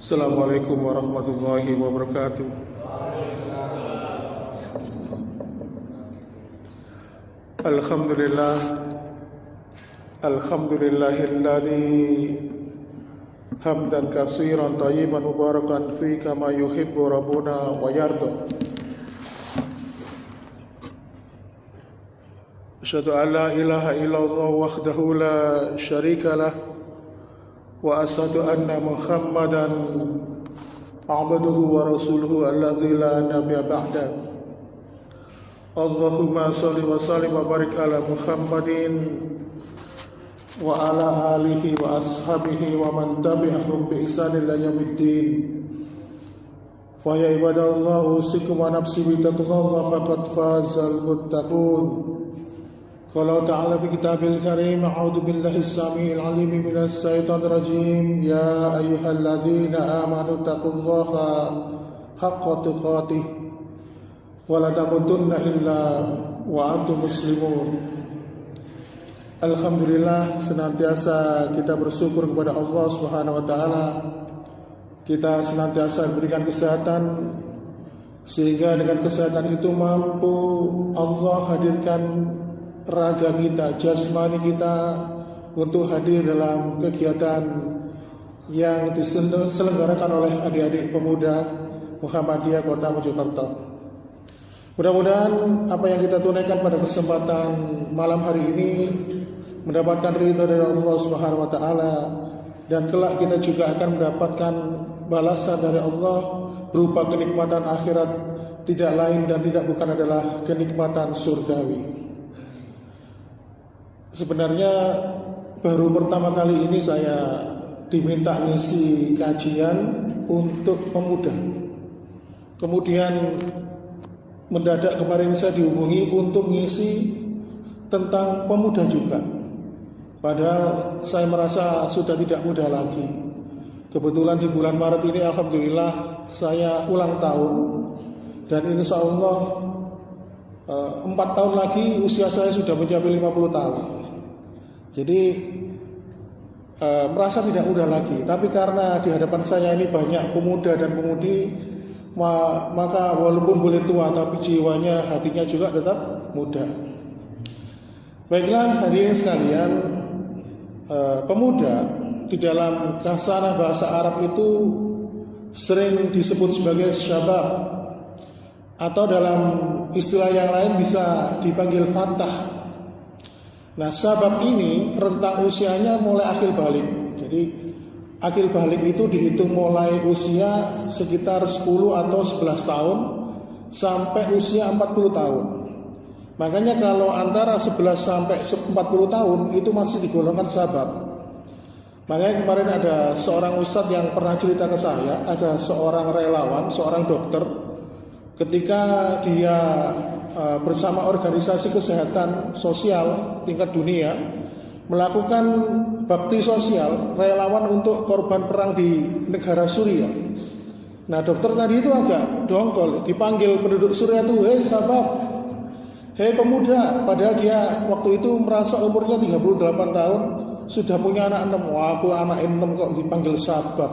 Assalamualaikum warahmatullahi wabarakatuh. Alhamdulillah, alhamdulillahilladzi hamdan katsiran thayyiban mubarakan fi kama yuhibbu rabbuna wa yarda. Asyhadu an la ilaha illallah wahdahu la syarika lah wa asyhadu anna Muhammadan abduhu wa rasuluhu alladzi la nabiyya ba'da. Allahumma shalli wa sallim wa barik ala Muhammadin wa ala alihi wa ashabihi wa man tabi'ahum bi ihsan ila yaumiddin. Fa ya ibadallah usikum wa nafsi bi taqwallah faqad fazal muttaqun. Qala ta'ala fi kitabil karim a'udzu billahi as-sami'il 'alim minas syaitonir rajim ya ayyuhalladzina amanu taqullaha haqqa tuqatih wa la tamutunna illa wa antum muslimun. Alhamdulillah, senantiasa kita bersyukur kepada Allah Subhanahu wa taala. Kita senantiasa diberikan kesehatan sehingga dengan kesehatan itu mampu Allah hadirkan raga kita, jasmani kita untuk hadir dalam kegiatan yang diselenggarakan oleh adik-adik pemuda Muhammadiyah Kota Mojokerto. Mudah-mudahan apa yang kita tunaikan pada kesempatan malam hari ini mendapatkan ridha dari Allah Subhanahu wa taala, dan kelak kita juga akan mendapatkan balasan dari Allah berupa kenikmatan akhirat, tidak lain dan tidak bukan adalah kenikmatan surgawi. Sebenarnya baru pertama kali ini saya diminta ngisi kajian untuk pemuda. Kemudian mendadak kemarin saya dihubungi untuk ngisi tentang pemuda juga. Padahal saya merasa sudah tidak muda lagi. Kebetulan di bulan Maret ini alhamdulillah saya ulang tahun, dan insya Allah 4 tahun lagi usia saya sudah mencapai 50 tahun. Jadi merasa tidak muda lagi. Tapi karena di hadapan saya ini banyak pemuda dan pemudi, maka walaupun boleh tua tapi jiwanya, hatinya juga tetap muda. Baiklah hadirin sekalian, pemuda di dalam kasanah bahasa Arab itu sering disebut sebagai syabab, atau dalam istilah yang lain bisa dipanggil fatah. Nah, sabab ini rentang usianya mulai akil balik. Jadi akil balik itu dihitung mulai usia sekitar 10 atau 11 tahun sampai usia 40 tahun. Makanya kalau antara 11 sampai 40 tahun itu masih digolongkan sabab. Makanya kemarin ada seorang ustadz yang pernah cerita ke saya, ada seorang relawan, seorang dokter, ketika dia bersama organisasi kesehatan sosial tingkat dunia melakukan bakti sosial relawan untuk korban perang di negara Suriah. Nah, dokter tadi itu agak dongkol, dipanggil penduduk Suriah itu, hei sabab, hei pemuda, padahal dia waktu itu merasa umurnya 38 tahun, sudah punya anak 6. Wah, aku anak 6 kok dipanggil sabab.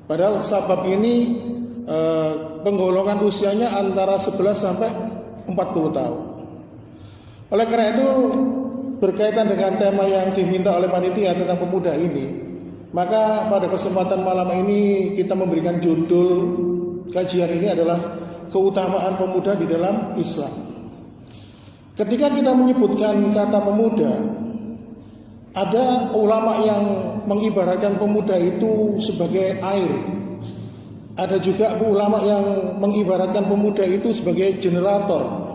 Padahal sabab ini penggolongan usianya antara 11 sampai 40 tahun. Oleh karena itu, berkaitan dengan tema yang diminta oleh panitia tentang pemuda ini, maka pada kesempatan malam ini kita memberikan judul kajian ini adalah keutamaan pemuda di dalam Islam. Ketika kita menyebutkan kata pemuda, ada ulama yang mengibaratkan pemuda itu sebagai air. Ada juga ulama yang mengibaratkan pemuda itu sebagai generator.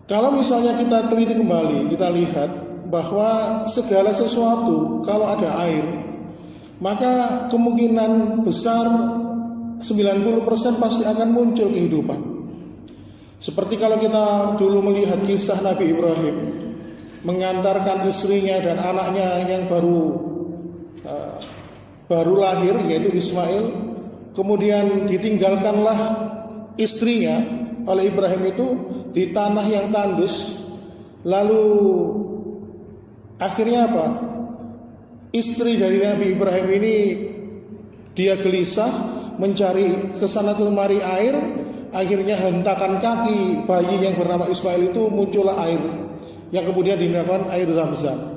Kalau misalnya kita teliti kembali, kita lihat bahwa segala sesuatu kalau ada air, maka kemungkinan besar 90% pasti akan muncul kehidupan. Seperti kalau kita dulu melihat kisah Nabi Ibrahim mengantarkan istrinya dan anaknya yang baru lahir, yaitu Ismail. Kemudian ditinggalkanlah istrinya oleh Ibrahim itu di tanah yang tandus. Lalu akhirnya apa? Istri dari Nabi Ibrahim ini Dia gelisah mencari kesana kemari air. Akhirnya hentakan kaki bayi yang bernama Ismail itu muncullah air, yang kemudian dinamakan air Zam-Zam.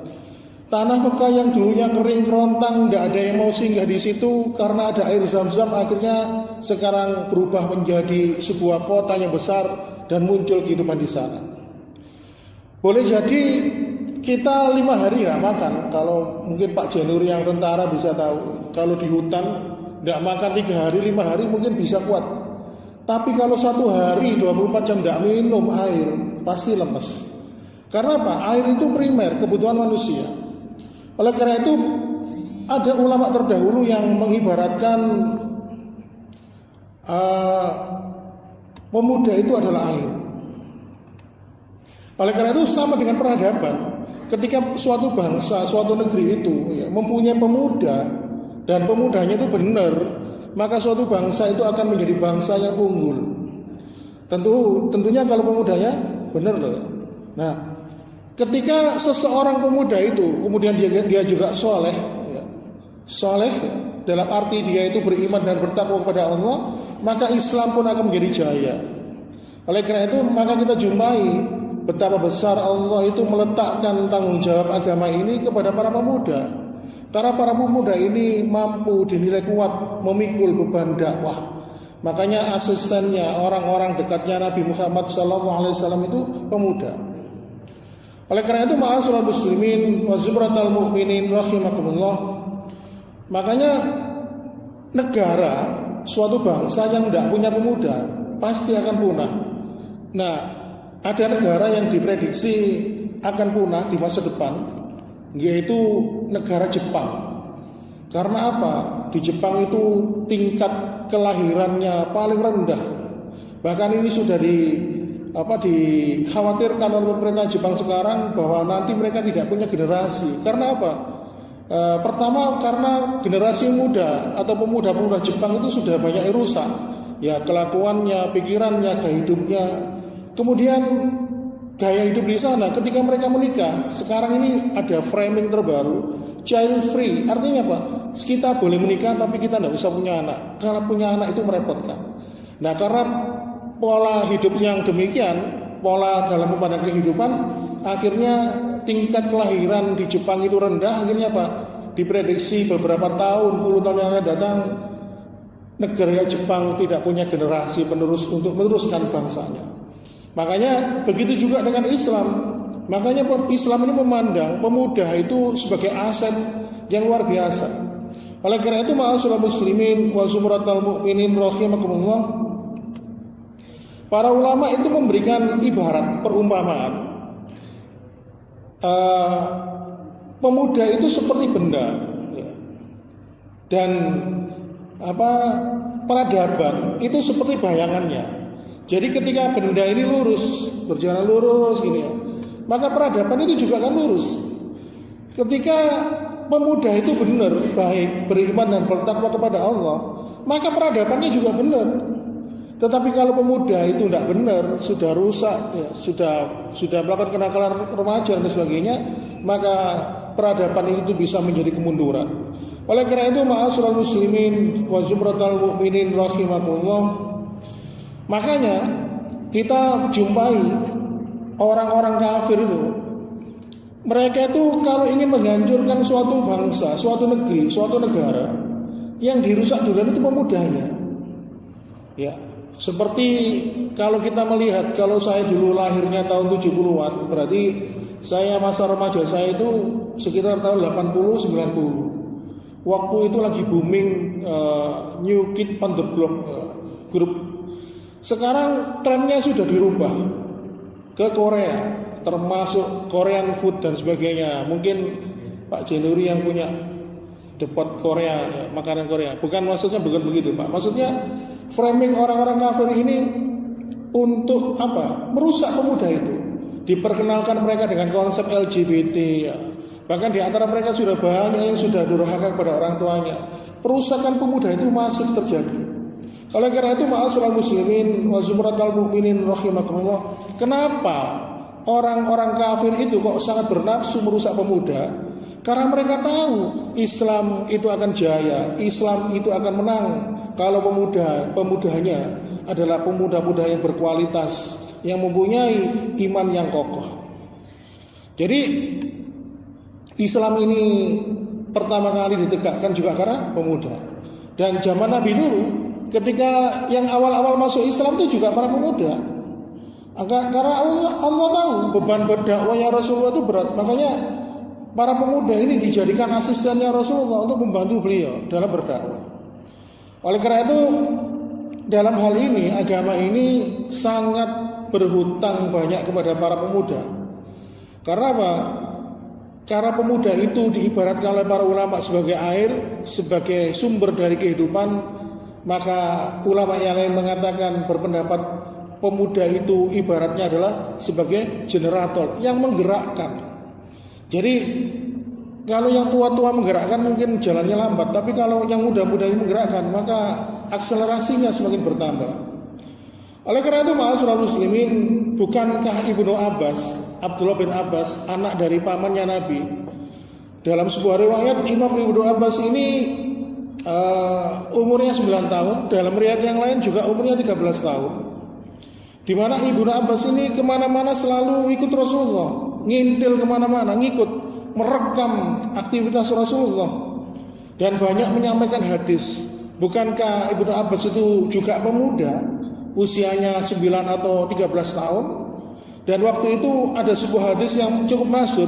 Tanah Mekah yang dulunya kering kerontang, tidak ada yang mau singgah di situ karena ada air Zam-Zam. Akhirnya sekarang berubah menjadi sebuah kota yang besar dan muncul kehidupan di sana. Boleh jadi kita 5 hari nggak makan. Kalau mungkin Pak Januri yang tentara bisa tahu, kalau di hutan nggak makan 3 hari 5 hari mungkin bisa kuat. Tapi kalau 1 hari 24 jam tidak minum air, pasti lemes. Karena apa? Air itu primer, kebutuhan manusia. Oleh karena itu ada ulama terdahulu yang mengibaratkan pemuda itu adalah air. Oleh karena itu sama dengan peradaban. Ketika suatu bangsa, suatu negeri itu mempunyai pemuda dan pemudanya itu benar, maka suatu bangsa itu akan menjadi bangsa yang unggul. Tentunya kalau pemudanya benar loh. Nah, ketika seseorang pemuda itu kemudian dia juga soleh dalam arti dia itu beriman dan bertakwa kepada Allah, maka Islam pun akan menjadi jaya. Oleh karena itu maka kita jumpai betapa besar Allah itu meletakkan tanggung jawab agama ini kepada para pemuda. Karena para pemuda ini mampu dinilai kuat memikul beban dakwah. Makanya asistennya, orang-orang dekatnya Nabi Muhammad SAW itu pemuda. Oleh karena itu ma'asyiral muslimin wa zumratal mu'minin rahimakumullah. Makanya negara, suatu bangsa yang tidak punya pemuda pasti akan punah. Nah, ada negara yang diprediksi akan punah di masa depan, yaitu negara Jepang. Karena apa? Di Jepang itu tingkat kelahirannya paling rendah. Bahkan ini sudah dikhawatirkan oleh pemerintah Jepang sekarang bahwa nanti mereka tidak punya generasi. Karena apa? Pertama karena generasi muda atau pemuda-pemuda Jepang itu sudah banyak yang rusak. Ya, kelakuannya, pikirannya, gaya hidupnya. Kemudian gaya hidup di sana ketika mereka menikah, sekarang ini ada framing terbaru, child free. Artinya apa? Kita boleh menikah tapi kita tidak usah punya anak. Kalau punya anak itu merepotkan. Nah, karena pola hidup yang demikian, pola dalam memandang kehidupan, akhirnya tingkat kelahiran di Jepang itu rendah. Akhirnya apa? Diprediksi beberapa tahun, puluh tahun yang akan datang, negara Jepang tidak punya generasi penerus untuk meneruskan bangsanya. Makanya begitu juga dengan Islam. Makanya Islam ini memandang pemuda itu sebagai aset yang luar biasa. Oleh karena itu ma'asyiral muslimin wa zumratal mu'minin rahimakumullah, para ulama itu memberikan ibarat perumpamaan. Pemuda itu seperti benda, dan peradaban itu seperti bayangannya. Jadi ketika benda ini lurus, berjalan lurus gini ya, maka peradaban itu juga akan lurus. Ketika pemuda itu benar, baik, beriman dan bertakwa kepada Allah, maka peradabannya juga benar. Tetapi kalau pemuda itu tidak benar, sudah rusak, ya, sudah melakukan kenakalan remaja dan sebagainya, maka peradaban itu bisa menjadi kemunduran. Oleh karena itu ma'asyiral muslimin wa zumratal mu'minin rahimakumullah, makanya kita jumpai orang-orang kafir itu, mereka itu kalau ingin menghancurkan suatu bangsa, suatu negeri, suatu negara, yang dirusak duluan itu pemudanya. Ya, seperti kalau kita melihat, kalau saya dulu lahirnya tahun 70-an, berarti saya masa remaja saya itu sekitar tahun 80-90. Waktu itu lagi booming New Kid on the Block grup. Sekarang trennya sudah dirubah ke Korea, termasuk Korean food dan sebagainya. Mungkin Pak Januri yang punya depot Korea, ya, makanan Korea. Bukan begitu, Pak. Maksudnya framing orang-orang kafir ini untuk apa? Merusak pemuda itu. Diperkenalkan mereka dengan konsep LGBT, ya. Bahkan di antara mereka sudah banyak yang sudah durhaka kepada orang tuanya. Perusakan pemuda itu masih terjadi. Oleh karena itu ma'asyiral muslimin wa zumratal mu'minin rahimakumullah, kenapa orang-orang kafir itu kok sangat bernafsu merusak pemuda? Karena mereka tahu Islam itu akan jaya, Islam itu akan menang kalau pemudanya adalah pemuda-pemuda yang berkualitas, yang mempunyai iman yang kokoh. Jadi Islam ini pertama kali ditegakkan juga karena pemuda. Dan zaman Nabi dulu, ketika yang awal-awal masuk Islam itu juga para pemuda. Karena Allah tahu beban berdakwahnya Rasulullah itu berat, makanya para pemuda ini dijadikan asistennya Rasulullah untuk membantu beliau dalam berdakwah. Oleh karena itu, dalam hal ini agama ini sangat berhutang banyak kepada para pemuda. Karena apa? Karena pemuda itu diibaratkan oleh para ulama sebagai air, sebagai sumber dari kehidupan. Maka ulama yang lain mengatakan, berpendapat pemuda itu ibaratnya adalah sebagai generator yang menggerakkan. Jadi kalau yang tua-tua menggerakkan mungkin jalannya lambat, tapi kalau yang muda-muda ini menggerakkan, maka akselerasinya semakin bertambah. Oleh karena itu, ma'asyiral muslimin, bukankah Ibnu Abbas, Abdullah bin Abbas, anak dari pamannya Nabi, dalam sebuah riwayat Imam Ibnu Abbas ini umurnya 9 tahun, dalam riwayat yang lain juga umurnya 13 tahun, di mana Ibnu Abbas ini kemana-mana selalu ikut Rasulullah, ngintil kemana-mana, ngikut, merekam aktivitas Rasulullah, dan banyak menyampaikan hadis. Bukankah Ibnu Abbas itu juga pemuda, usianya 9 atau 13 tahun? Dan waktu itu ada sebuah hadis yang cukup masyhur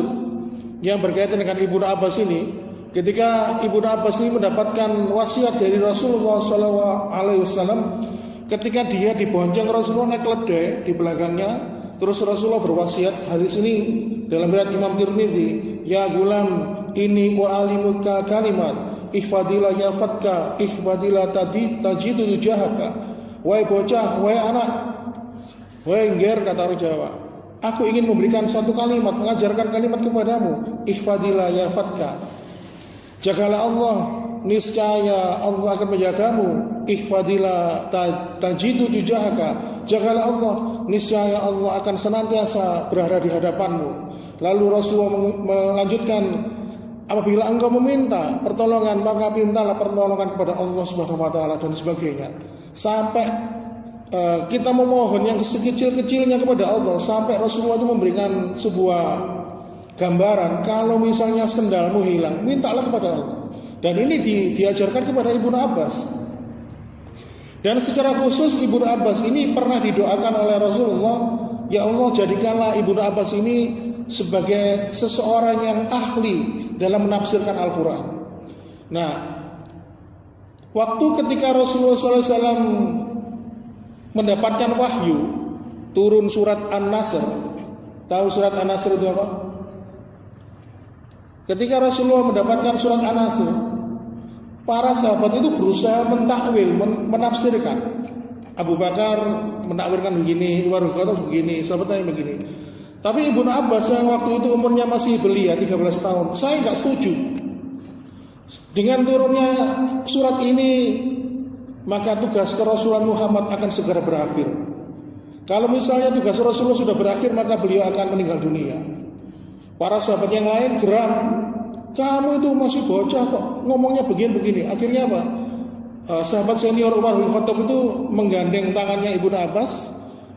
yang berkaitan dengan Ibnu Abbas ini. Ketika Ibnu Abbas ini mendapatkan wasiat dari Rasulullah SAW, ketika dia dibonceng Rasulullah naik keledai di belakangnya, terus Rasulullah berwasiat, hadis ini dalam riwayat Imam Tirmidzi, ya gulam ini wa alimuka kalimat ihfadillah yafatka ihfadillah tajidu jahaka. Wahai bocah, wahai anak, wahai ngger, kata orang Jawa, aku ingin memberikan satu kalimat, mengajarkan kalimat kepadamu, ihfadillah yafatka. Jagalah Allah, niscaya Allah akan menjagamu. Ihfadillah tajidu tujahaka. Jagalah Allah, niscaya Allah akan senantiasa berada di hadapanmu. Lalu Rasulullah melanjutkan, apabila engkau meminta pertolongan, maka mintalah pertolongan kepada Allah Subhanahu wa taala, dan sebagainya. Sampai kita memohon yang sekecil-kecilnya kepada Allah, sampai Rasulullah itu memberikan sebuah gambaran, kalau misalnya sendalmu hilang, mintalah kepada Allah. Dan ini diajarkan kepada Ibnu Abbas. Dan secara khusus Ibnu Abbas ini pernah didoakan oleh Rasulullah, ya Allah, jadikanlah Ibnu Abbas ini sebagai seseorang yang ahli dalam menafsirkan Al-Quran. Nah, waktu ketika Rasulullah SAW mendapatkan wahyu, turun surat An-Nasr. Tahu surat An-Nasr itu apa? Ketika Rasulullah mendapatkan surat An-Nasr, para sahabat itu berusaha mentakwil, menafsirkan. Abu Bakar menakwilkan begini, Umar begini, sahabatnya begini. Tapi Ibnu Abbas yang waktu itu umurnya masih belia, 13 tahun, saya nggak setuju dengan turunnya surat ini, maka tugas kerasulan Muhammad akan segera berakhir. Kalau misalnya tugas Rasulullah sudah berakhir, maka beliau akan meninggal dunia. Para sahabat yang lain geram, kamu itu masih bocah kok, ngomongnya begini-begini. Akhirnya apa? Sahabat senior Umar bin Khattab itu menggandeng tangannya Ibnu Abbas,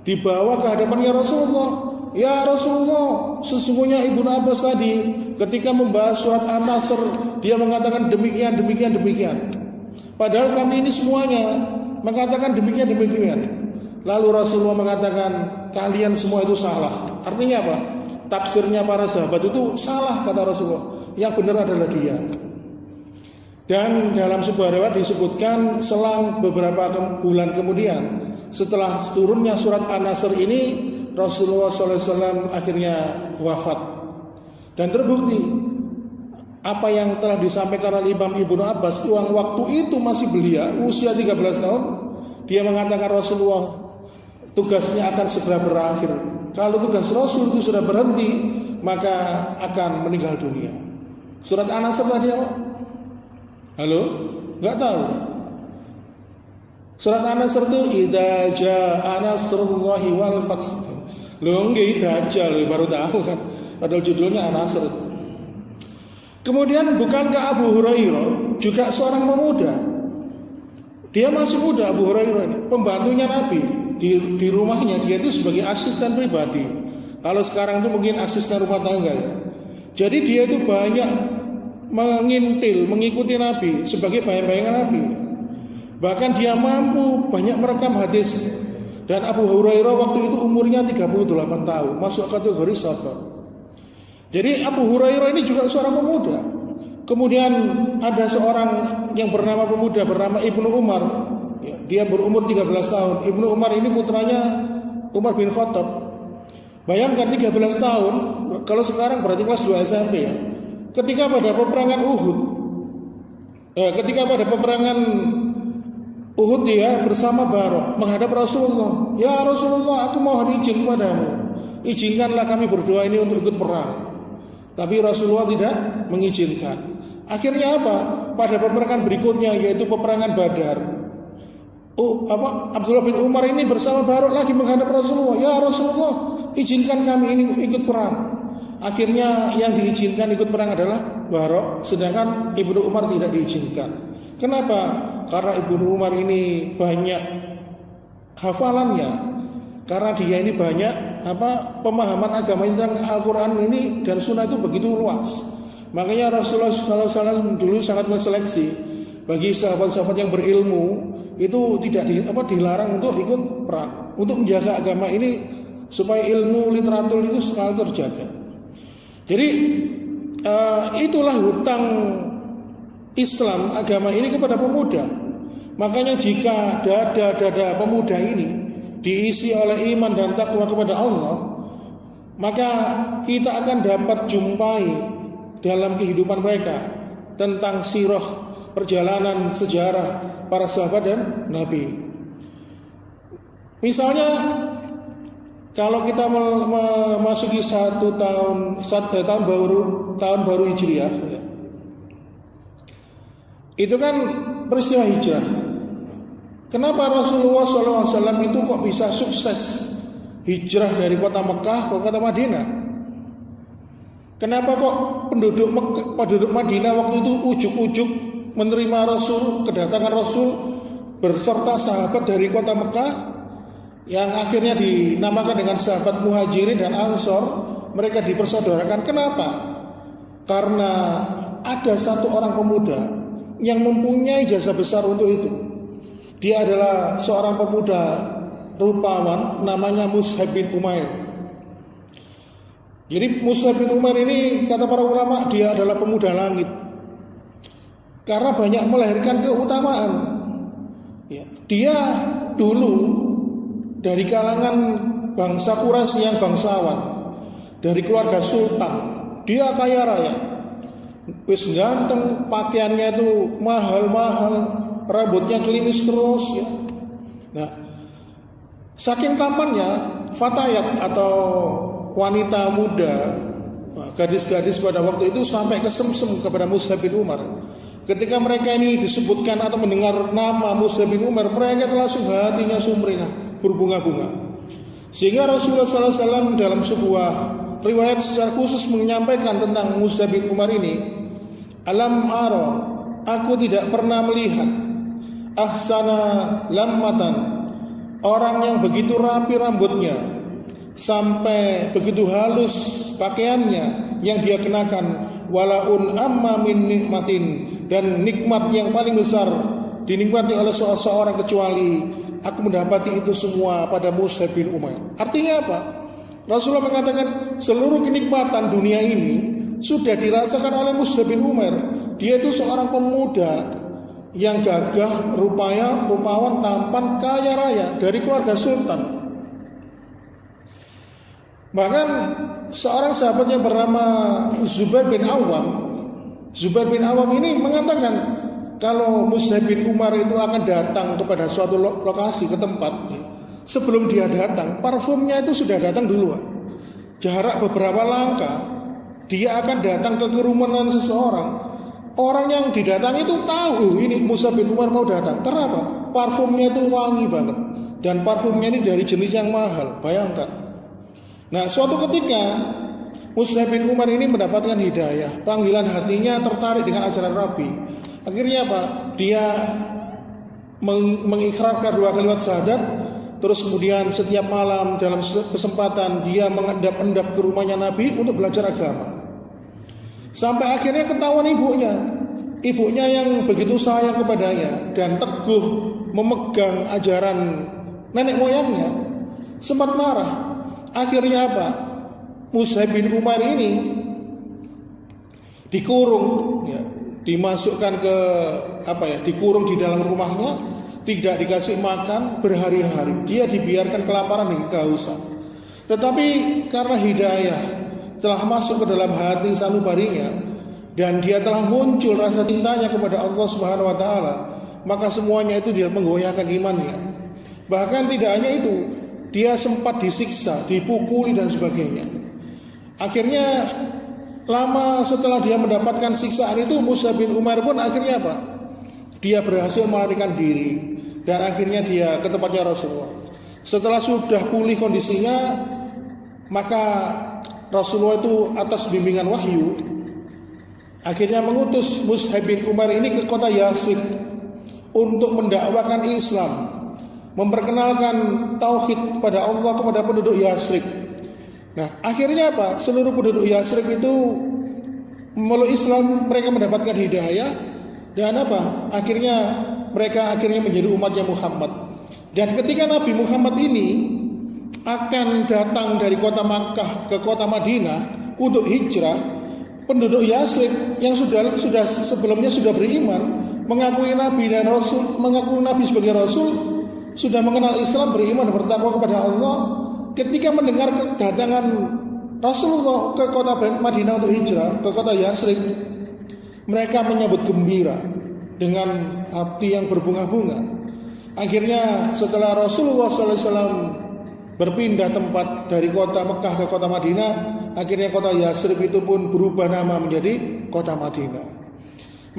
dibawa ke hadapannya Rasulullah. Ya Rasulullah, sesungguhnya Ibnu Abbas tadi ketika membahas surat An-Nasr, dia mengatakan demikian, demikian, demikian. Padahal kami ini semuanya mengatakan demikian, demikian. Lalu Rasulullah mengatakan, kalian semua itu salah. Artinya apa? Tafsirnya para sahabat itu salah, kata Rasulullah. Yang benar adalah dia. Dan dalam sebuah riwayat disebutkan, selang beberapa bulan kemudian, setelah turunnya surat An-Nasr ini, Rasulullah SAW akhirnya wafat. Dan terbukti apa yang telah disampaikan oleh Imam Ibnu Abbas, waktu itu masih belia, usia 13 tahun, dia mengatakan Rasulullah tugasnya akan segera berakhir. Kalau tugas Rasul itu sudah berhenti, maka akan meninggal dunia. Surat An-Nasr tadi apa? Halo? Enggak tahu. Surat An-Nasr itu idza jaa nasrullahi wal fath. Loh nggih Dajjal baru tahu kan. Padahal judulnya An-Nasr. Kemudian bukankah Abu Hurairah juga seorang pemuda? Dia masih muda, Abu Hurairah ini, pembantunya Nabi di rumahnya. Dia itu sebagai asisten pribadi. Kalau sekarang itu mungkin asisten rumah tangga ya. Jadi dia itu banyak mengintil, mengikuti Nabi sebagai bayang-bayangan Nabi. Bahkan dia mampu banyak merekam hadis. Dan Abu Hurairah waktu itu umurnya 38 tahun, masuk kategori sahabat. Jadi Abu Hurairah ini juga seorang pemuda. Kemudian ada seorang yang bernama pemuda bernama Ibnu Umar. Dia berumur 13 tahun. Ibnu Umar ini putranya Umar bin Khattab. Bayangkan 13 tahun, kalau sekarang berarti kelas 2 SMP ya. Ketika pada peperangan Uhud dia bersama Barok menghadap Rasulullah. Ya Rasulullah, aku mohon izin kepadamu. Izinkanlah kami berdoa ini untuk ikut perang. Tapi Rasulullah tidak mengizinkan. Akhirnya apa? Pada peperangan berikutnya yaitu peperangan Badar. Abdullah bin Umar ini bersama Barok lagi menghadap Rasulullah. Ya Rasulullah, izinkan kami ini ikut perang. Akhirnya yang diizinkan ikut perang adalah Barok, sedangkan Ibnu Umar tidak diizinkan. Kenapa? Karena Ibnu Umar ini banyak hafalannya. Karena dia ini banyak pemahaman agama tentang Al-Quran ini dan Sunnah itu begitu luas. Makanya Rasulullah SAW dulu sangat menseleksi bagi sahabat-sahabat yang berilmu itu tidak dilarang untuk ikut perang, untuk menjaga agama ini supaya ilmu literatur itu selalu terjaga. Jadi itulah hutang Islam agama ini kepada pemuda. Makanya jika dada pemuda ini diisi oleh iman dan takwa kepada Allah, maka kita akan dapat jumpai dalam kehidupan mereka tentang sirah perjalanan sejarah para sahabat dan Nabi. Misalnya kalau kita memasuki tahun baru Hijriah, itu kan peristiwa hijrah. Kenapa Rasulullah SAW itu kok bisa sukses hijrah dari kota Mekah ke kota Madinah? Kenapa kok penduduk Madinah waktu itu ujuk-ujuk menerima kedatangan Rasul berserta sahabat dari kota Mekah yang akhirnya dinamakan dengan sahabat Muhajirin dan Ansor? Mereka dipersaudarakan. Kenapa? Karena ada satu orang pemuda yang mempunyai jasa besar untuk itu. Dia adalah seorang pemuda rupawan namanya Mus'ab bin Umair. Jadi Mus'ab bin Umair ini kata para ulama dia adalah pemuda langit. Karena banyak melahirkan keutamaan. Ya, dia dulu dari kalangan bangsa Quraisy yang bangsawan, dari keluarga sultan. Dia kaya raya. Wis ganteng, pakaiannya itu mahal-mahal, rambutnya klimis terus ya. Nah, saking tampannya fatayat atau wanita muda, gadis-gadis pada waktu itu sampai kesemsem kepada Mus'ab bin Umar. Ketika mereka ini disebutkan atau mendengar nama Mus'ab bin Umar, mereka langsung hatinya sumringah, berbunga-bunga. Sehingga Rasulullah SAW dalam sebuah riwayat secara khusus menyampaikan tentang Mus'ab bin Umar ini, alam ara, aku tidak pernah melihat ahsana lammatan, orang yang begitu rapi rambutnya, sampai begitu halus pakaiannya yang dia kenakan, walaun amma min nikmatin, dan nikmat yang paling besar dinikmati oleh seorang kecuali aku mendapati itu semua pada Mus'ab bin Umair. Artinya apa? Rasulullah mengatakan seluruh kenikmatan dunia ini sudah dirasakan oleh Mus'ab bin Umair. Dia itu seorang pemuda yang gagah, rupawan, tampan, kaya raya dari keluarga sultan. Bahkan seorang sahabat yang bernama Zubair bin Awam ini mengatakan kalau Mus'ab bin Umar itu akan datang kepada suatu lokasi, ke tempat, sebelum dia datang, parfumnya itu sudah datang duluan. Jarak beberapa langkah, dia akan datang ke kerumunan seseorang. Orang yang didatangi itu tahu ini Mus'ab bin Umar mau datang. Kenapa? Parfumnya itu wangi banget. Dan parfumnya ini dari jenis yang mahal. Bayangkan. Nah, suatu ketika Mus'ab bin Umar ini mendapatkan hidayah, panggilan hatinya tertarik dengan ajaran Nabi. Akhirnya apa? Dia mengikrarkan 2 kalimat syahadat. Terus kemudian setiap malam dalam kesempatan dia mengendap-endap ke rumahnya Nabi untuk belajar agama. Sampai akhirnya ketahuan ibunya yang begitu sayang kepadanya dan teguh memegang ajaran nenek moyangnya, sempat marah. Akhirnya apa? Mus'ab bin Umar ini dikurung, ya, dimasukkan ke dikurung di dalam rumahnya, tidak dikasih makan berhari-hari. Dia dibiarkan kelaparan dan kehausan. Tetapi karena hidayah telah masuk ke dalam hati sanubarinya dan dia telah muncul rasa cintanya kepada Allah Subhanahu wa taala, maka semuanya itu dia menggoyahkan imannya. Bahkan tidak hanya itu, dia sempat disiksa, dipukuli dan sebagainya. Akhirnya lama setelah dia mendapatkan siksaan itu, Mus'ab bin Umar pun akhirnya apa? Dia berhasil melarikan diri dan akhirnya dia ke tempatnya Rasulullah. Setelah sudah pulih kondisinya, maka Rasulullah itu atas bimbingan wahyu akhirnya mengutus Mus'ab bin Umar ini ke kota Yathrib untuk mendakwakan Islam, memperkenalkan tauhid pada Allah kepada penduduk Yathrib. Nah, akhirnya apa? Seluruh penduduk Yathrib itu memeluk Islam, mereka mendapatkan hidayah dan apa? Mereka akhirnya menjadi umatnya Muhammad. Dan ketika Nabi Muhammad ini akan datang dari kota Makkah ke kota Madinah untuk hijrah, penduduk Yathrib yang sudah sebelumnya sudah beriman, mengakui Nabi dan Rasul, mengakui Nabi sebagai Rasul, sudah mengenal Islam, beriman dan bertakwa kepada Allah. Ketika mendengar kedatangan Rasulullah ke kota Madinah untuk hijrah ke kota Yathrib, mereka menyambut gembira dengan hati yang berbunga-bunga. Akhirnya setelah Rasulullah SAW berpindah tempat dari kota Mekah ke kota Madinah, akhirnya kota Yathrib itu pun berubah nama menjadi kota Madinah.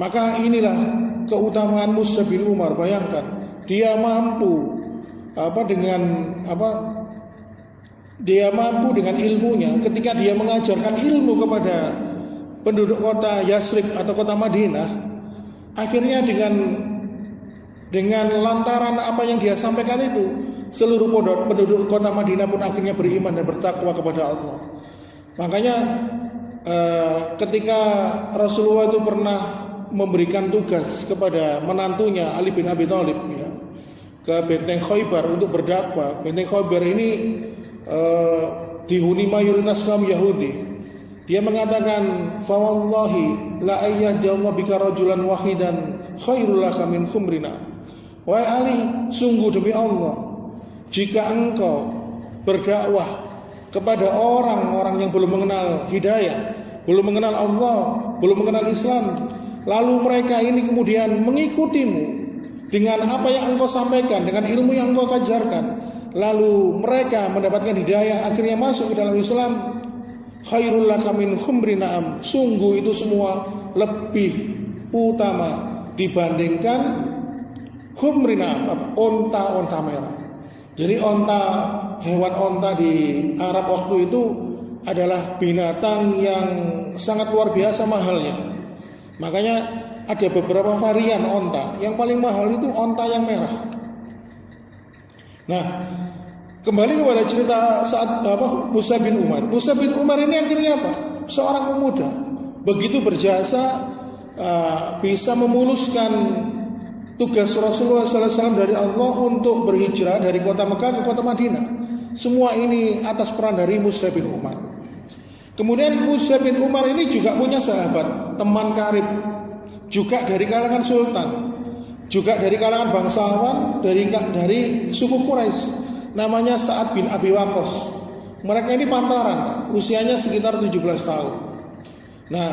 Maka inilah keutamaan Mus'ab bin Umar. Bayangkan, dia mampu dengan ilmunya ketika dia mengajarkan ilmu kepada penduduk kota Yathrib atau kota Madinah. Akhirnya dengan lantaran apa yang dia sampaikan itu, seluruh penduduk kota Madinah pun akhirnya beriman dan bertakwa kepada Allah. Makanya ketika Rasulullah itu pernah memberikan tugas kepada menantunya Ali bin Abi Thalib, ya, ke benteng Khaybar untuk berdakwah. Benteng Khaybar ini dihuni mayoritas kaum Yahudi. Dia mengatakan, fa wallahi la ayyadallahu bika rajulan wahidan khairul laka min khumrina. Wahai Ali, sungguh demi Allah, jika engkau berdakwah kepada orang-orang yang belum mengenal hidayah, belum mengenal Allah, belum mengenal Islam, lalu mereka ini kemudian mengikutimu dengan apa yang engkau sampaikan, dengan ilmu yang engkau ajarkan, lalu mereka mendapatkan hidayah, akhirnya masuk ke dalam Islam, khairul laka min khumri na'am, sungguh itu semua lebih utama dibandingkan khumri na'am, onta merah. Jadi hewan onta di Arab waktu itu adalah binatang yang sangat luar biasa mahalnya. Makanya ada beberapa varian onta. Yang paling mahal itu onta yang merah. Nah, kembali kepada cerita saat Mus'ab bin Umar. Mus'ab bin Umar ini akhirnya apa? Seorang pemuda begitu berjasa, bisa memuluskan tugas Rasulullah SAW dari Allah untuk berhijrah dari kota Mekah ke kota Madinah. Semua ini atas peran dari Mus'ab bin Umar. Kemudian Mus'ab bin Umar ini juga punya sahabat, teman karib, juga dari kalangan sultan, juga dari kalangan bangsawan, dari suku Quraisy, namanya Sa'ad bin Abi Waqqas. Mereka ini pantaran, usianya sekitar 17 tahun. Nah,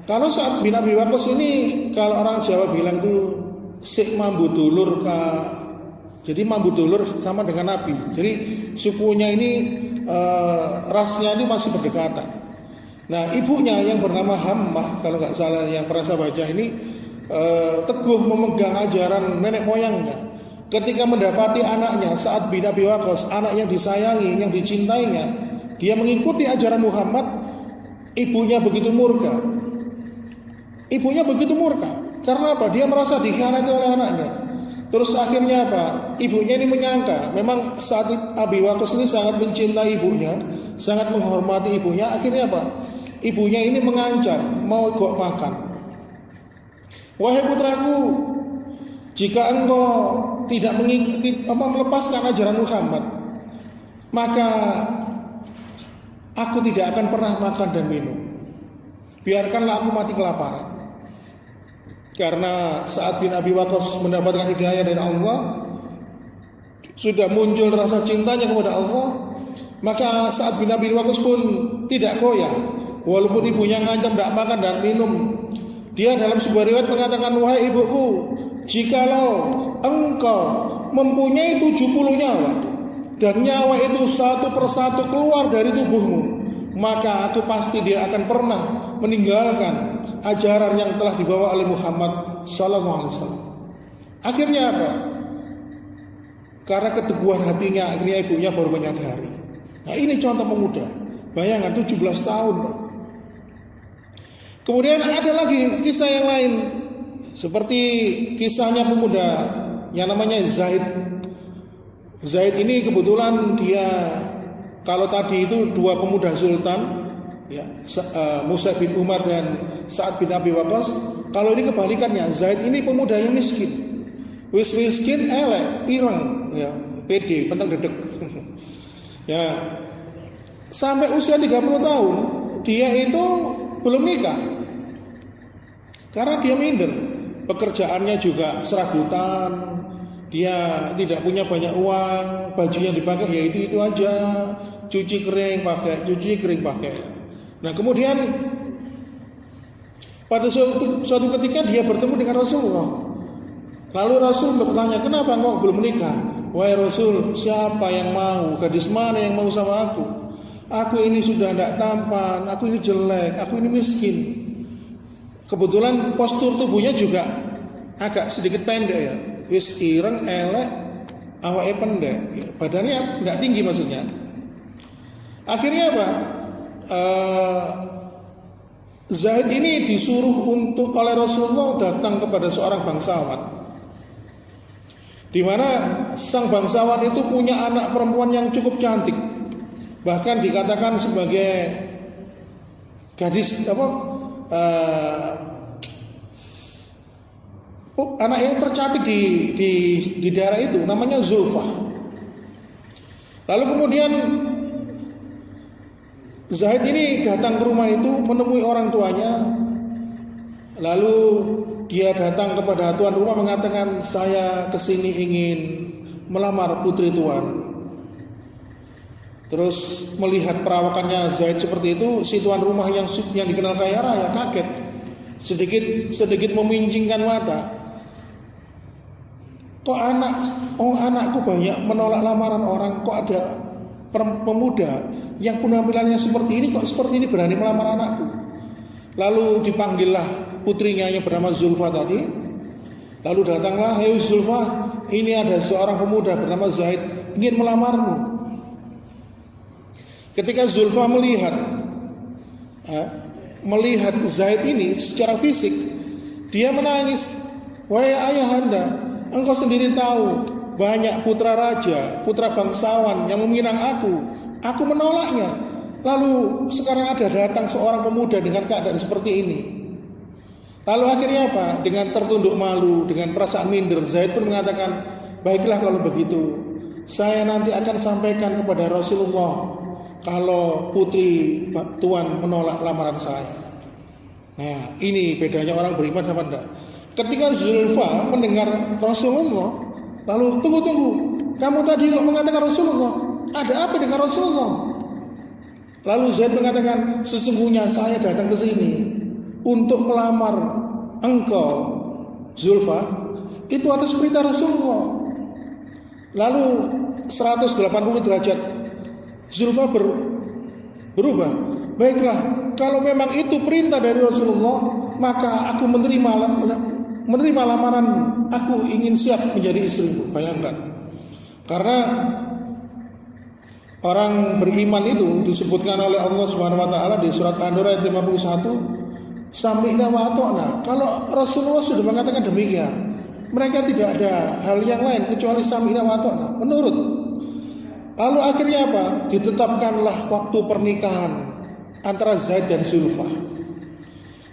kalau Sa'ad bin Abi Waqqas ini, kalau orang Jawa bilang tuh sik mambu dulur jadi mambu dulur sama dengan Nabi. Jadi sukunya ini rasnya ini masih berdekatan. Nah, ibunya yang bernama Hammah, kalau nggak salah yang pernah saya baca ini, teguh memegang ajaran nenek moyangnya. Ketika mendapati anaknya Sa'ad bin Abi Waqqas, anak yang disayangi, yang dicintainya, dia mengikuti ajaran Muhammad, ibunya begitu murka. Ibunya begitu murka. Karena apa? Dia merasa dikhianati oleh anaknya. Terus akhirnya apa? Ibunya ini menyangka memang saat Abi Waqqas ini sangat mencintai ibunya, sangat menghormati ibunya. Akhirnya apa? Ibunya ini mengancam mau gok makan. Wahai putraku, jika engkau tidak melepaskan ajaran Muhammad, maka aku tidak akan pernah makan dan minum. Biarkanlah aku mati kelaparan. Karena Sa'ad bin Abi Waqqas mendapatkan hidayah dari Allah, sudah muncul rasa cintanya kepada Allah, maka Sa'ad bin Abi Waqqas pun tidak goyah. Walaupun ibunya ngancam tidak makan dan minum, dia dalam sebuah riwayat mengatakan, wahai ibuku, jikalau engkau mempunyai 70 nyawa dan nyawa itu satu persatu keluar dari tubuhmu, maka aku pasti dia akan pernah meninggalkan ajaran yang telah dibawa oleh Muhammad sallallahu alaihi wasallam. Akhirnya apa? Karena keteguhan hatinya, akhirnya ibunya baru menyadari. Nah, ini contoh pemuda. Bayangkan 17 tahun, Pak. Kemudian ada lagi kisah yang lain, seperti kisahnya pemuda yang namanya Zaid. Zaid ini kebetulan dia, kalau tadi itu dua pemuda sultan, ya, Musa bin Umar dan Sa'ad bin Abi Waqqas. Kalau ini kebalikannya, Zaid ini pemuda yang miskin. Wis miskin, elek, ireng, ya, pede, pentang dedek. Ya, sampai usia 30 tahun dia itu belum nikah. Karena dia minder, pekerjaannya juga serabutan, dia tidak punya banyak uang, baju yang dipakai ya itu aja, cuci kering pakai. Nah, kemudian pada suatu ketika dia bertemu dengan Rasulullah. Lalu Rasul bertanya, kenapa engkau belum menikah? Wahai Rasul, siapa yang mau? Gadis mana yang mau sama aku? Aku ini sudah tidak tampan, aku ini jelek, aku ini miskin. Kebetulan postur tubuhnya juga agak sedikit pendek ya. Wis ireng, elek, awake pendek, badannya nggak tinggi maksudnya. Akhirnya apa? Zaid ini disuruh oleh Rasulullah datang kepada seorang bangsawan, di mana sang bangsawan itu punya anak perempuan yang cukup cantik, bahkan dikatakan sebagai gadis anak yang tercantik di daerah itu, namanya Zulfah. Lalu kemudian Zaid ini datang ke rumah itu menemui orang tuanya. Lalu dia datang kepada tuan rumah mengatakan, saya kesini ingin melamar putri tuan. Terus melihat perawakannya Zaid seperti itu, si tuan rumah yang dikenal kaya raya kaget, sedikit meminjingkan mata. Kok anakku banyak menolak lamaran orang, kok ada pemuda yang penampilannya seperti ini, kok seperti ini berani melamar anakku. Lalu dipanggillah putrinya yang bernama Zulfa tadi. Lalu datanglah, hei Zulfa, ini ada seorang pemuda bernama Zaid ingin melamarmu. Ketika Zulfa melihat Zaid ini secara fisik, dia menangis. Wahai ayahanda, engkau sendiri tahu banyak putra raja, putra bangsawan yang meminang aku menolaknya. Lalu sekarang ada datang seorang pemuda dengan keadaan seperti ini. Lalu akhirnya apa? Dengan tertunduk malu, dengan perasaan minder, Zaid pun mengatakan, baiklah kalau begitu, saya nanti akan sampaikan kepada Rasulullah kalau putri tuan menolak lamaran saya. Nah, ini bedanya orang beriman sama enggak. Ketika Zulfa mendengar Rasulullah, lalu tunggu, kamu tadi kok mengatakan Rasulullah, ada apa dengan Rasulullah? Lalu Zaid mengatakan, sesungguhnya saya datang ke sini untuk melamar engkau Zulfa itu atas perintah Rasulullah. Lalu 180 derajat Zulfa berubah. Baiklah, kalau memang itu perintah dari Rasulullah, maka aku menerima lamaran. Aku ingin siap menjadi istrimu. Bayangkan, karena orang beriman itu disebutkan oleh Allah Subhanahu wa taala di surat An-Nur ayat 51, sami'na wa ata'na. Kalau Rasulullah sudah mengatakan demikian, mereka tidak ada hal yang lain kecuali sami'na wa ata'na. Menurut. Lalu akhirnya apa? Ditetapkanlah waktu pernikahan antara Zaid dan Zulfa.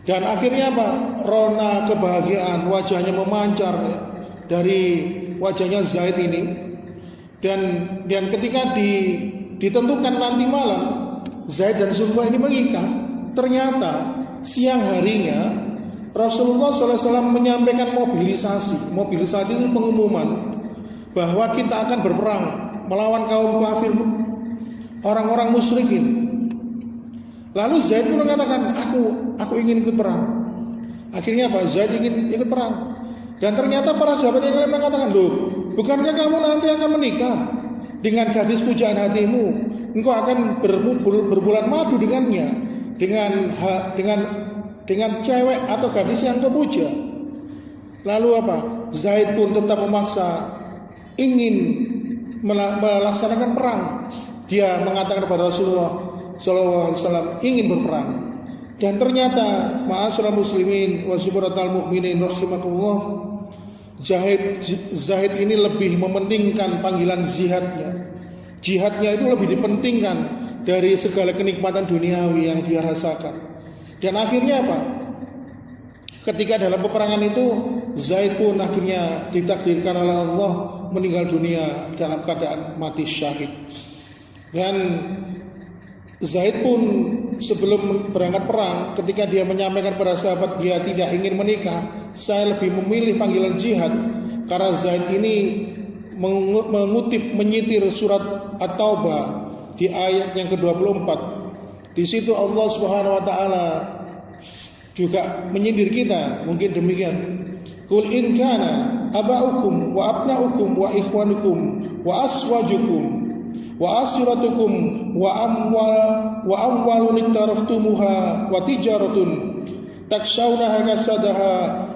Dan akhirnya apa? Rona kebahagiaan, wajahnya memancar dari wajahnya Zaid ini. Dan ketika ditentukan nanti malam Zaid dan Zulfa ini menikah, ternyata siang harinya Rasulullah SAW menyampaikan mobilisasi. Mobilisasi itu pengumuman bahwa kita akan berperang melawan kaum kafir, orang-orang musyrikin. Lalu Zaid pun mengatakan, aku ingin ikut perang. Akhirnya apa? Zaid ingin ikut perang. Dan ternyata para sahabat yang lain mengatakan, loh, bukankah kamu nanti akan menikah dengan gadis pujaan hatimu? Engkau akan berbulan madu dengannya, dengan cewek atau gadis yang kau puja. Lalu apa? Zaid pun tetap memaksa ingin melaksanakan perang. Dia mengatakan kepada Rasulullah SAW ingin berperang. Dan ternyata ma'asyiral muslimin wa subhanatal mu'minin rahimakumullah, Zaid ini lebih mementingkan panggilan jihadnya. Jihadnya itu lebih dipentingkan dari segala kenikmatan duniawi yang dia rasakan. Dan akhirnya apa? Ketika dalam peperangan itu Zaid pun akhirnya ditakdirkan oleh Allah meninggal dunia dalam keadaan mati syahid. Dan Zaid pun sebelum berangkat perang, ketika dia menyampaikan pada sahabat dia tidak ingin menikah, saya lebih memilih panggilan jihad, karena Zaid ini menyitir surat At-Taubah di ayat yang ke-24. Di situ Allah Subhanahu wa taala juga menyindir kita, mungkin demikian. Qul in kana aba'ukum wa abna'ukum wa ikhwanukum wa aswajukum wa asiratukum wa amwalun iktaraftumuha wa tijaratun takshawnaha kasadaha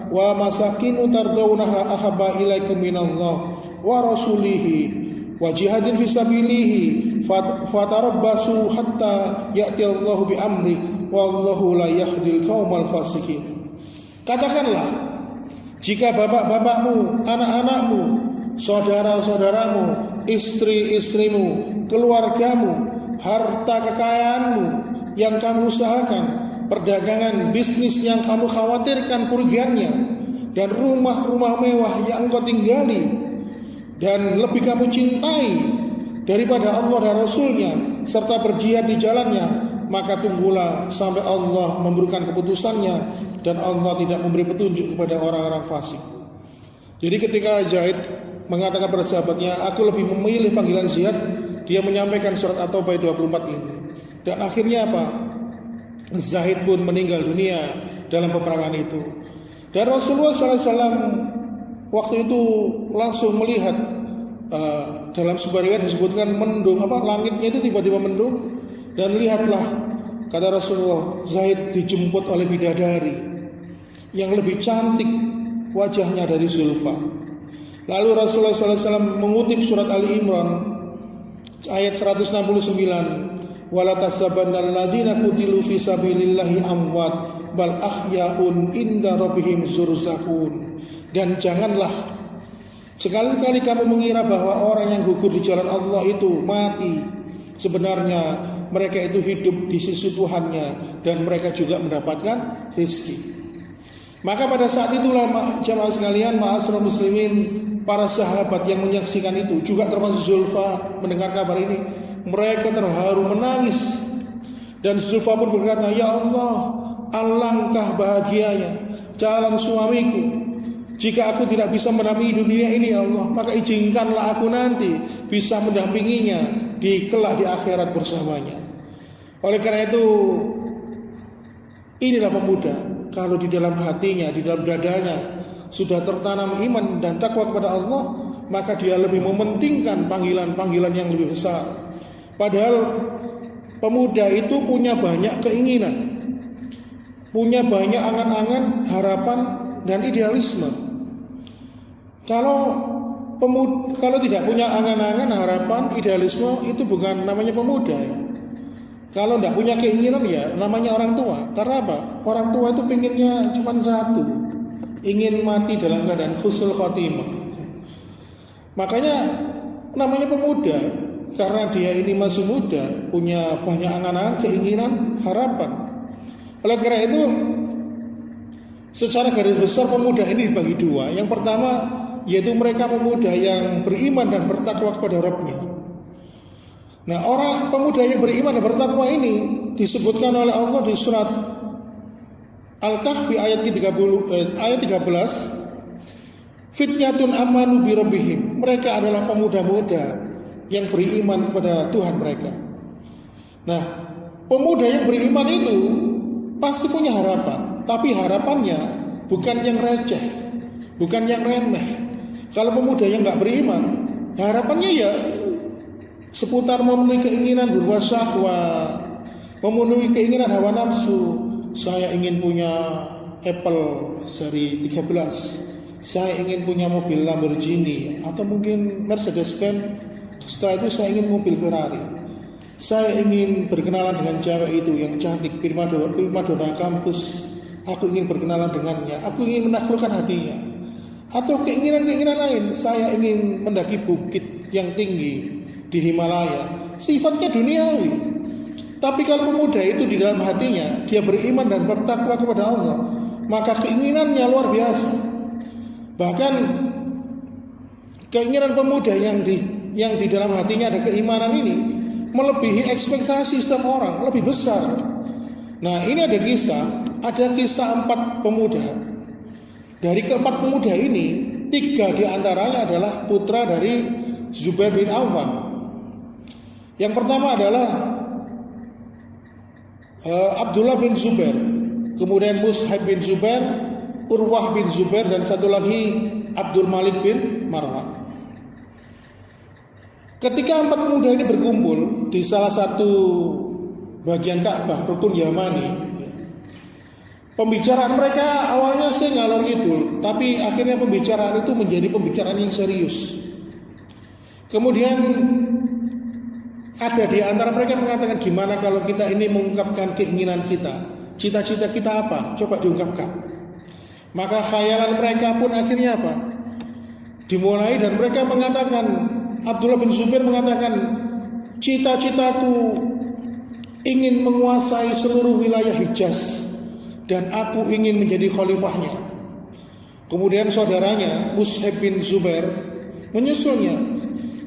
wa masakinu tardawnaha ahabba ilaikum minallah wa rasulihi wa jihadin fisabilihi fatarabbasu hatta ya'ti Allahu bi amri wallahu la yahdil qaumal fasikin. Katakanlah, jika bapak-bapakmu, anak-anakmu, saudara-saudaramu, istri-istrimu, keluargamu, harta kekayaanmu yang kamu usahakan, perdagangan bisnis yang kamu khawatirkan kerugiannya, dan rumah-rumah mewah yang engkau tinggali, dan lebih kamu cintai daripada Allah dan Rasulnya, serta berjihad di jalannya, maka tunggulah sampai Allah memberikan keputusannya, dan Allah tidak memberi petunjuk kepada orang-orang fasik. Jadi ketika Zaid mengatakan pada sahabatnya, aku lebih memilih panggilan jihad, dia menyampaikan surat At-Taubah 24 ini. Dan akhirnya apa? Zaid pun meninggal dunia dalam peperangan itu. Dan Rasulullah SAW waktu itu langsung melihat, dalam sebuah riwayat disebutkan mendung, langitnya itu tiba-tiba mendung, dan lihatlah, kata Rasulullah, Zaid dijemput oleh bidadari yang lebih cantik wajahnya dari Zulfa. Lalu Rasulullah SAW mengutip surat Ali Imran ayat 169, wala tasabannal ladzina qutilu fi sabilillahi amwat bal ahya'un inda rabbihim zurzakun. Dan janganlah sekali-kali kamu mengira bahwa orang yang gugur di jalan Allah itu mati. Sebenarnya mereka itu hidup di sisi Tuhannya, dan mereka juga mendapatkan rezeki. Maka pada saat itulah jamaah sekalian, ma'asyiral muslimin, para sahabat yang menyaksikan itu, juga termasuk Zulfa, mendengar kabar ini, mereka terharu menangis. Dan Zulfa pun berkata, ya Allah, alangkah bahagianya calon suamiku. Jika aku tidak bisa mendampingi dunia ini, ya Allah, maka izinkanlah aku nanti bisa mendampinginya di kelak di akhirat bersamanya. Oleh karena itu, inilah pemuda, kalau di dalam hatinya, di dalam dadanya sudah tertanam iman dan takwa kepada Allah, maka dia lebih mementingkan panggilan-panggilan yang lebih besar. Padahal pemuda itu punya banyak keinginan, punya banyak angan-angan, harapan, dan idealisme. Kalau kalau tidak punya angan-angan, harapan, idealisme, itu bukan namanya pemuda ya. Kalau tidak punya keinginan ya namanya orang tua. Karena apa? Orang tua itu pinginnya cuma satu, ingin mati dalam keadaan husnul khotimah. Makanya namanya pemuda, karena dia ini masih muda, punya banyak angan-angan, keinginan, harapan. Oleh karena itu, secara garis besar pemuda ini dibagi dua. Yang pertama yaitu mereka pemuda yang beriman dan bertakwa kepada Rabb-Nya. Nah, orang pemuda yang beriman dan bertakwa ini disebutkan oleh Allah di surat Al-Kahfi ayat 13, Fityatun amanu bi rabbihim. Mereka adalah pemuda-muda yang beriman kepada Tuhan mereka. Nah, pemuda yang beriman itu pasti punya harapan, tapi harapannya bukan yang receh, bukan yang remeh. Kalau pemuda yang nggak beriman, harapannya ya seputar memenuhi keinginan berbuat syahwat, memenuhi keinginan hawa nafsu. Saya ingin punya Apple seri 13, saya ingin punya mobil Lamborghini atau mungkin Mercedes-Benz. Setelah itu saya ingin mobil Ferrari. Saya ingin berkenalan dengan cewek itu yang cantik, primadona kampus. Aku ingin berkenalan dengannya, aku ingin menaklukkan hatinya. Atau keinginan-keinginan lain, saya ingin mendaki bukit yang tinggi di Himalaya. Sifatnya duniawi. Tapi kalau pemuda itu di dalam hatinya dia beriman dan bertakwa kepada Allah, maka keinginannya luar biasa. Bahkan keinginan pemuda yang di dalam hatinya ada keimanan ini melebihi ekspektasi setiap orang, lebih besar. Nah, ini ada kisah 4 pemuda. Dari keempat pemuda ini, 3 diantaranya adalah putra dari Zubair bin Awam. Yang pertama adalah Abdullah bin Zubair, kemudian Mus'hab bin Zubair, Urwah bin Zubair, dan satu lagi Abdul Malik bin Marwan. Ketika 4 pemuda ini berkumpul di salah satu bagian Ka'bah, Rukun Yamani, pembicaraan mereka awalnya sih ngalor ngidul, tapi akhirnya pembicaraan itu menjadi pembicaraan yang serius. Kemudian ada di antara mereka mengatakan, gimana kalau kita ini mengungkapkan keinginan kita, cita-cita kita apa? Coba diungkapkan. Maka khayalan mereka pun akhirnya apa? Dimulai, dan mereka mengatakan, Abdullah bin Zubair mengatakan, cita-citaku ingin menguasai seluruh wilayah Hijaz dan aku ingin menjadi khalifahnya. Kemudian saudaranya Mus'hab bin Zubair menyusulnya,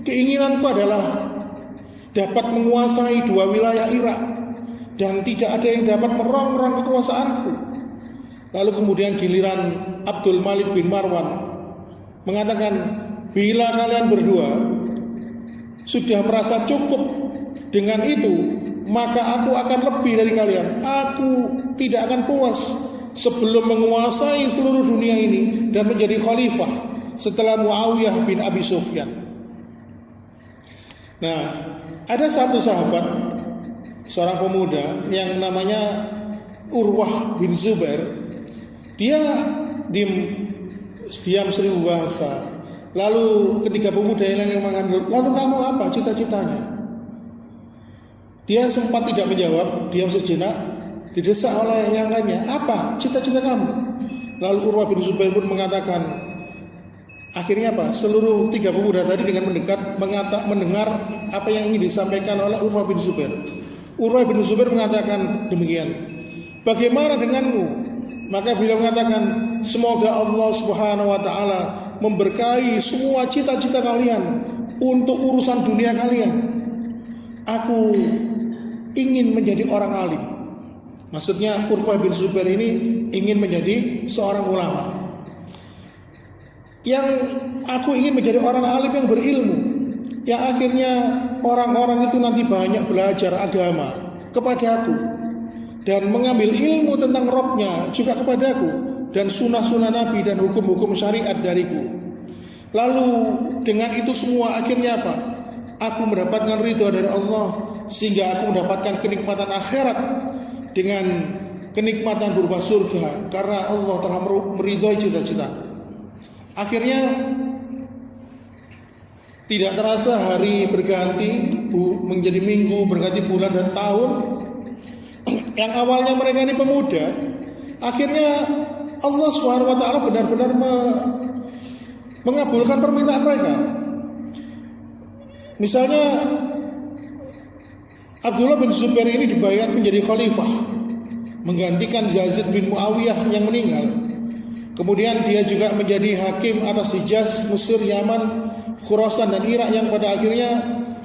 keinginanku adalah dapat menguasai 2 wilayah Irak dan tidak ada yang dapat merongrong kekuasaanku. Lalu kemudian giliran Abdul Malik bin Marwan mengatakan, bila kalian berdua sudah merasa cukup dengan itu, maka aku akan lebih dari kalian. Aku tidak akan puas sebelum menguasai seluruh dunia ini dan menjadi khalifah setelah Muawiyah bin Abi Sufyan. Nah, ada satu sahabat, seorang pemuda yang namanya Urwah bin Zubair. Dia diam seribu bahasa. Lalu ketika pemuda yang lain mengandung, lalu kamu apa cita-citanya? Dia sempat tidak menjawab, diam sejenak, didesak oleh yang lainnya, apa cita-cita kamu? Lalu Urwah bin Zubair pun mengatakan, akhirnya apa? Seluruh 3 pemuda tadi dengan mendekat mendengar apa yang ingin disampaikan oleh Urwah bin Zubair. Urwah bin Zubair mengatakan demikian, bagaimana denganmu? Maka beliau mengatakan, semoga Allah Subhanahu wa ta'ala memberkahi semua cita-cita kalian untuk urusan dunia kalian. Aku ingin menjadi orang alim. Maksudnya Urwah bin Zubair ini ingin menjadi seorang ulama. Yang aku ingin menjadi orang alim yang berilmu, yang akhirnya orang-orang itu nanti banyak belajar agama kepadaku dan mengambil ilmu tentang Rabb-Nya juga kepadaku, dan sunnah-sunnah Nabi dan hukum-hukum syariat dariku. Lalu dengan itu semua akhirnya apa? Aku mendapatkan ridho dari Allah, sehingga aku mendapatkan kenikmatan akhirat dengan kenikmatan berupa surga, karena Allah telah meridhoi cita-cita. Akhirnya Tidak terasa hari berganti menjadi minggu, berganti bulan dan tahun. Yang awalnya mereka ini pemuda, akhirnya Allah SWT benar-benar mengabulkan permintaan mereka. Misalnya Abdullah bin Zubair ini dibayar menjadi khalifah, menggantikan Yazid bin Muawiyah yang meninggal. Kemudian dia juga menjadi hakim atas Hijaz, Mesir, Yaman, Khurasan dan Irak, yang pada akhirnya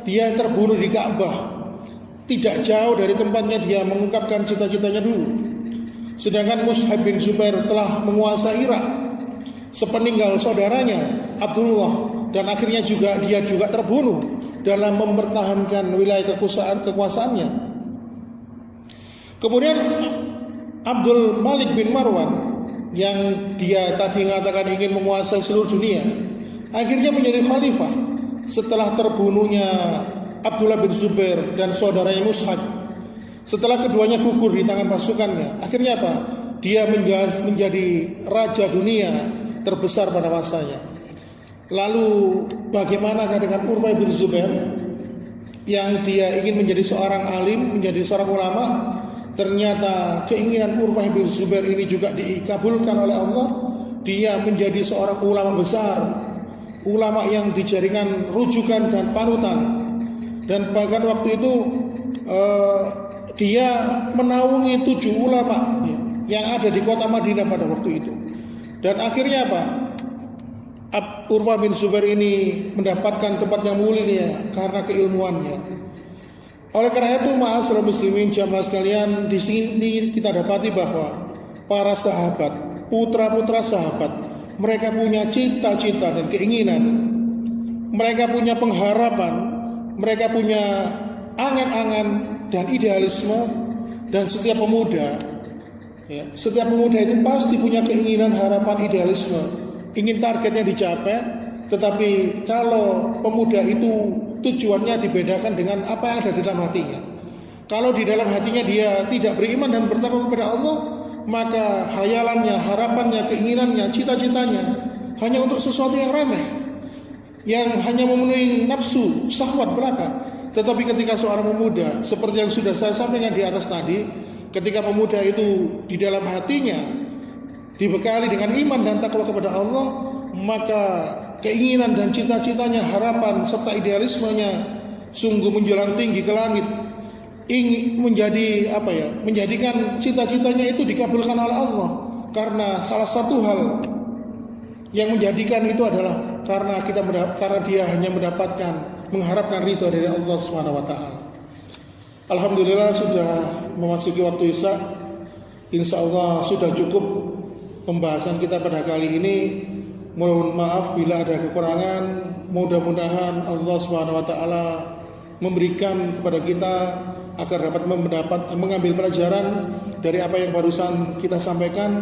dia terbunuh di Ka'bah, tidak jauh dari tempatnya dia mengungkapkan cita-citanya dulu. Sedangkan Mus'ab bin Zubair telah menguasai Irak sepeninggal saudaranya Abdullah, dan akhirnya dia juga terbunuh dalam mempertahankan wilayah kekuasaannya. Kemudian Abdul Malik bin Marwan yang dia tadi mengatakan ingin menguasai seluruh dunia, akhirnya menjadi khalifah setelah terbunuhnya Abdullah bin Zubair dan saudaranya Mus'ab. Setelah keduanya gugur di tangan pasukannya, akhirnya apa? Dia menjadi raja dunia terbesar pada masanya. Lalu bagaimanakah dengan Urwah bin Zubair yang dia ingin menjadi seorang alim, menjadi seorang ulama? Ternyata keinginan Urwah bin Zubair ini juga dikabulkan oleh Allah. Dia menjadi seorang ulama besar, ulama yang dijadikan rujukan dan panutan. Dan bahkan waktu itu dia menaungi 7 ulama yang ada di kota Madinah pada waktu itu. Dan akhirnya apa? Urwah bin Zubair ini mendapatkan tempat yang mulia karena keilmuannya. Oleh karena itu, ma'asyiral muslimin jamaah sekalian, di sini kita dapati bahwa para sahabat, putra-putra sahabat, mereka punya cita-cita dan keinginan, mereka punya pengharapan, mereka punya angan-angan dan idealisme. Dan setiap pemuda itu pasti punya keinginan, harapan, idealisme, ingin targetnya dicapai. Tetapi kalau pemuda itu tujuannya dibedakan dengan apa yang ada di dalam hatinya. Kalau di dalam hatinya dia tidak beriman dan bertakwa kepada Allah, maka hayalannya, harapannya, keinginannya, cita-citanya hanya untuk sesuatu yang remeh, yang hanya memenuhi nafsu, syahwat belaka. Tetapi ketika seorang pemuda, seperti yang sudah saya sampaikan di atas tadi, ketika pemuda itu di dalam hatinya dibekali dengan iman dan takwa kepada Allah, maka keinginan dan cita-citanya, harapan serta idealismenya sungguh menjulang tinggi ke langit. Ingin menjadikan cita-citanya itu dikabulkan oleh Allah. Karena salah satu hal yang menjadikan itu adalah karena dia hanya mengharapkan ridho dari Allah SWT. Alhamdulillah sudah memasuki waktu Isya. Insya Allah sudah cukup pembahasan kita pada kali ini. Mohon maaf bila ada kekurangan. Mudah-mudahan Allah SWT memberikan kepada kita agar dapat mengambil pelajaran dari apa yang barusan kita sampaikan.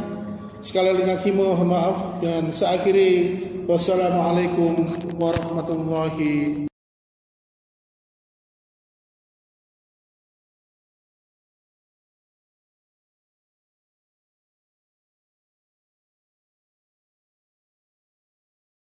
Sekali lagi mohon maaf, dan saya akhiri, wassalamualaikum warahmatullahi wabarakatuh.